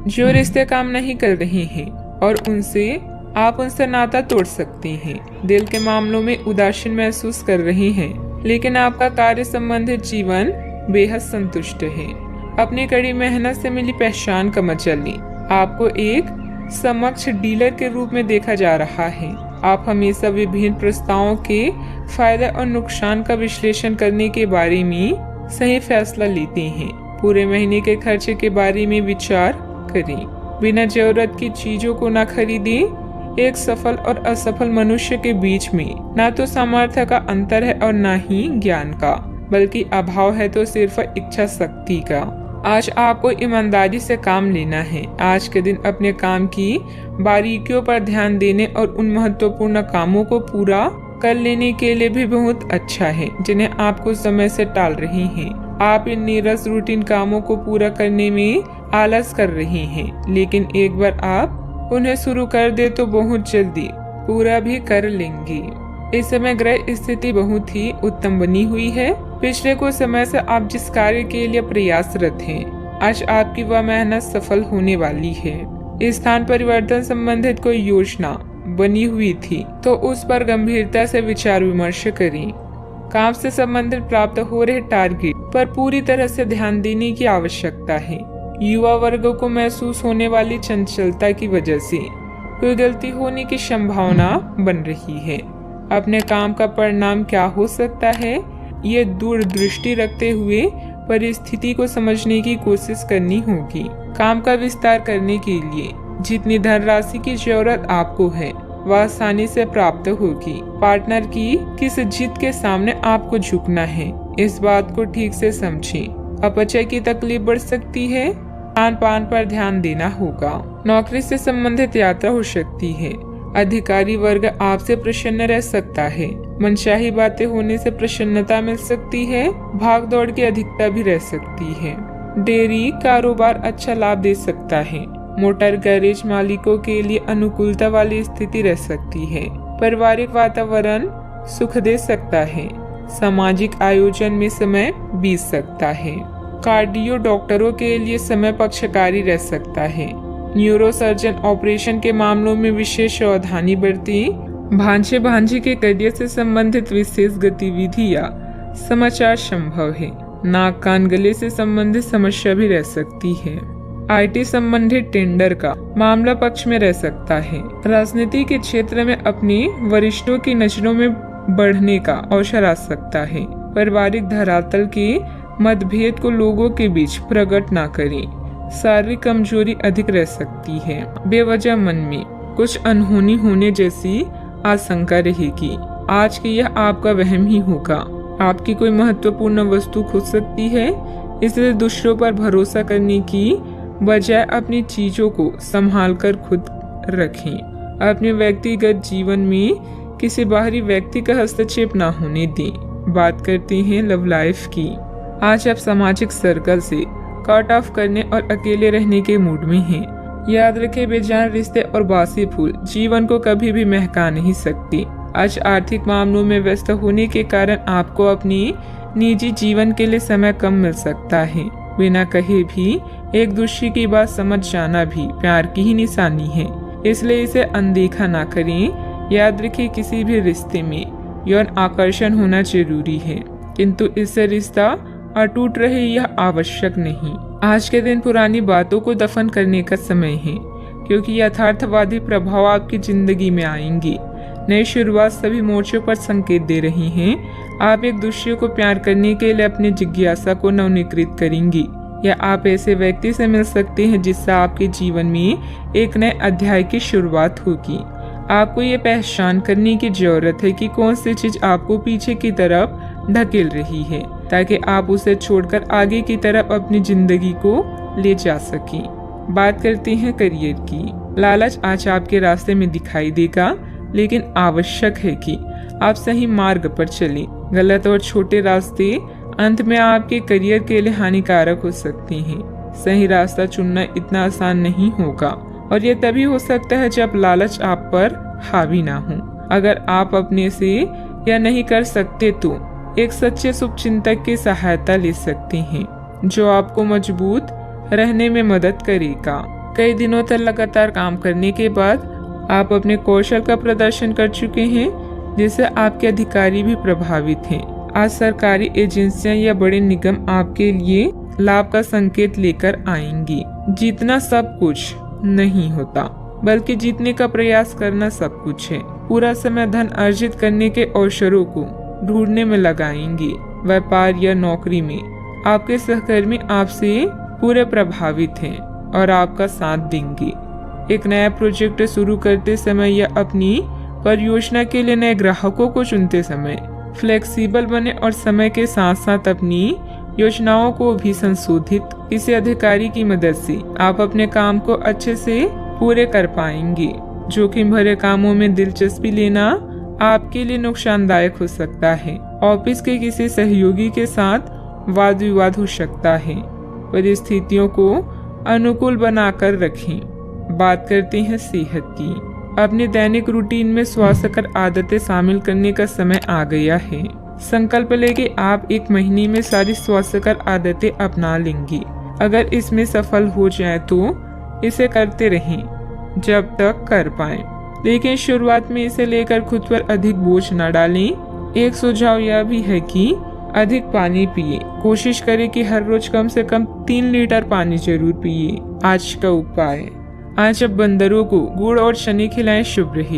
जो रिश्ते काम नहीं कर रहे हैं और आप उनसे नाता तोड़ सकते हैं। दिल के मामलों में उदासीन महसूस कर रहे हैं, लेकिन आपका कार्य संबंधित जीवन बेहद संतुष्ट है। अपनी कड़ी मेहनत से मिली पहचान का मजा लें। आपको एक समक्ष डीलर के रूप में देखा जा रहा है। आप हमेशा विभिन्न प्रस्तावों के फायदे और नुकसान का विश्लेषण करने के बारे में सही फैसला लेते हैं। पूरे महीने के खर्चे के बारे में विचार करें। बिना जरूरत की चीजों को न खरीदें। एक सफल और असफल मनुष्य के बीच में न तो सामर्थ्य का अंतर है और न ही ज्ञान का, बल्कि अभाव है तो सिर्फ इच्छा शक्ति का। आज आपको ईमानदारी से काम लेना है। आज के दिन अपने काम की बारीकियों पर ध्यान देने और उन महत्वपूर्ण कामों को पूरा कर लेने के लिए भी बहुत अच्छा है जिन्हें आप कुछ समय से टाल रहे हैं। आप इन नीरस रूटीन कामों को पूरा करने में आलस कर रहे हैं, लेकिन एक बार आप उन्हें शुरू कर दे तो बहुत जल्दी पूरा भी कर लेंगे। इस समय ग्रह स्थिति बहुत ही उत्तम बनी हुई है। पिछले कुछ समय से आप जिस कार्य के लिए प्रयासरत हैं, आज आपकी वह मेहनत सफल होने वाली है। स्थान परिवर्तन संबंधित कोई योजना बनी हुई थी तो उस पर गंभीरता से विचार विमर्श करें। काम से संबंधित प्राप्त हो रहे टारगेट पर पूरी तरह से ध्यान देने की आवश्यकता है। युवा वर्ग को महसूस होने वाली चंचलता की वजह से कोई गलती होने की संभावना बन रही है। अपने काम का परिणाम क्या हो सकता है, ये दूरदृष्टि रखते हुए परिस्थिति को समझने की कोशिश करनी होगी। काम का विस्तार करने के लिए जितनी धनराशि की जरूरत आपको है वह आसानी से प्राप्त होगी। पार्टनर की किस जिद के सामने आपको झुकना है, इस बात को ठीक से समझें। अपचय की तकलीफ बढ़ सकती है। खान पान पर ध्यान देना होगा। नौकरी से संबंधित यात्रा हो सकती है। अधिकारी वर्ग आपसे प्रसन्न रह सकता है। मनचाही बातें होने से प्रसन्नता मिल सकती है। भाग दौड़ की अधिकता भी रह सकती है। डेयरी कारोबार अच्छा लाभ दे सकता है। मोटर गैरेज मालिकों के लिए अनुकूलता वाली स्थिति रह सकती है। पारिवारिक वातावरण सुख दे सकता है। सामाजिक आयोजन में समय बीत सकता है। कार्डियो डॉक्टरों के लिए समय पक्षकारी रह सकता है। न्यूरोसर्जन ऑपरेशन के मामलों में विशेष सावधानी बरतें। भांजे भांजी के करियर से संबंधित विशेष गतिविधि या समाचार संभव है। नाक कान गले से संबंधित समस्या भी रह सकती है। आईटी संबंधित टेंडर का मामला पक्ष में रह सकता है। राजनीति के क्षेत्र में अपने वरिष्ठों की नजरों में बढ़ने का अवसर आ सकता है। पारिवारिक धरातल के मतभेद को लोगों के बीच प्रकट न करें। शारीरिक कमजोरी अधिक रह सकती है। बेवजह मन में कुछ अनहोनी होने जैसी आशंका रहेगी। आज की यह आपका वहम ही होगा। आपकी कोई महत्वपूर्ण वस्तु खो सकती है, इसलिए दूसरों पर भरोसा करने की बजाय अपनी चीजों को संभाल कर खुद रखें। अपने व्यक्तिगत जीवन में किसी बाहरी व्यक्ति का हस्तक्षेप न होने दें। बात करते हैं लव लाइफ की। आज आप सामाजिक सर्कल से कट ऑफ करने और अकेले रहने के मूड में हैं। याद रखें, बेजान रिश्ते और बासी फूल जीवन को कभी भी महका नहीं सकते। आज आर्थिक मामलों में व्यस्त होने के कारण आपको अपनी निजी जीवन के लिए समय कम मिल सकता है। बिना कहे भी एक दूसरे की बात समझ जाना भी प्यार की ही निशानी है, इसलिए इसे अनदेखा ना करें। याद रखें, किसी भी रिश्ते में यौन आकर्षण होना जरूरी है, किंतु इससे रिश्ता अटूट रहे यह आवश्यक नहीं। आज के दिन पुरानी बातों को दफन करने का समय है, क्योंकि यथार्थवादी प्रभाव आपकी जिंदगी में आएंगे। नई शुरुआत सभी मोर्चों पर संकेत दे रही हैं। आप एक दूसरे को प्यार करने के लिए अपनी जिज्ञासा को नवनीकृत करेंगी, या आप ऐसे व्यक्ति से मिल सकते हैं जिससे आपके जीवन में एक नए अध्याय की शुरुआत होगी। आपको ये पहचान करने की जरूरत है कि कौन सी चीज आपको पीछे की तरफ ढकेल रही है, ताकि आप उसे छोड़कर आगे की तरफ अपनी जिंदगी को ले जा सकें। बात करते हैं करियर की। लालच आज आपके रास्ते में दिखाई देगा, लेकिन आवश्यक है कि आप सही मार्ग पर चलें। गलत और छोटे रास्ते अंत में आपके करियर के लिए हानिकारक हो सकते हैं। सही रास्ता चुनना इतना आसान नहीं होगा, और यह तभी हो सकता है जब लालच आप पर हावी ना हो। अगर आप अपने से यह नहीं कर सकते तो एक सच्चे शुभचिंतक की सहायता ले सकते हैं, जो आपको मजबूत रहने में मदद करेगा। कई दिनों तक लगातार काम करने के बाद आप अपने कौशल का प्रदर्शन कर चुके हैं, जिससे आपके अधिकारी भी प्रभावित हैं। आज सरकारी एजेंसियां या बड़े निगम आपके लिए लाभ का संकेत लेकर आएंगी। जीतना सब कुछ नहीं होता, बल्कि जीतने का प्रयास करना सब कुछ है। पूरा समय धन अर्जित करने के अवसरों को ढूंढने में लगाएंगे। व्यापार या नौकरी में आपके सहकर्मी आपसे पूरे प्रभावित हैं और आपका साथ देंगे। एक नया प्रोजेक्ट शुरू करते समय या अपनी परियोजना के लिए नए ग्राहकों को चुनते समय फ्लेक्सिबल बने और समय के साथ साथ अपनी योजनाओं को भी संशोधित। किसी अधिकारी की मदद से आप अपने काम को अच्छे से पूरे कर पाएंगे। जोखिम भरे कामों में दिलचस्पी लेना आपके लिए नुकसानदायक हो सकता है। ऑफिस के किसी सहयोगी के साथ वाद विवाद हो सकता है। परिस्थितियों को अनुकूल बनाकर रखें। बात करते हैं सेहत की। अपने दैनिक रूटीन में स्वास्थ्यकर आदतें शामिल करने का समय आ गया है। संकल्प लें कि आप एक महीने में सारी स्वास्थ्यकर आदतें अपना लेंगे। अगर इसमें सफल हो जाए तो इसे करते रहें जब तक कर पाएं, लेकिन शुरुआत में इसे लेकर खुद पर अधिक बोझ न डालें। एक सुझाव यह भी है कि अधिक पानी पिए। कोशिश करें कि हर रोज कम से कम 3 लीटर पानी जरूर पिए। आज का उपाय, आज अब बंदरों को गुड़ और शनी खिलाएं, शुभ रहेगा।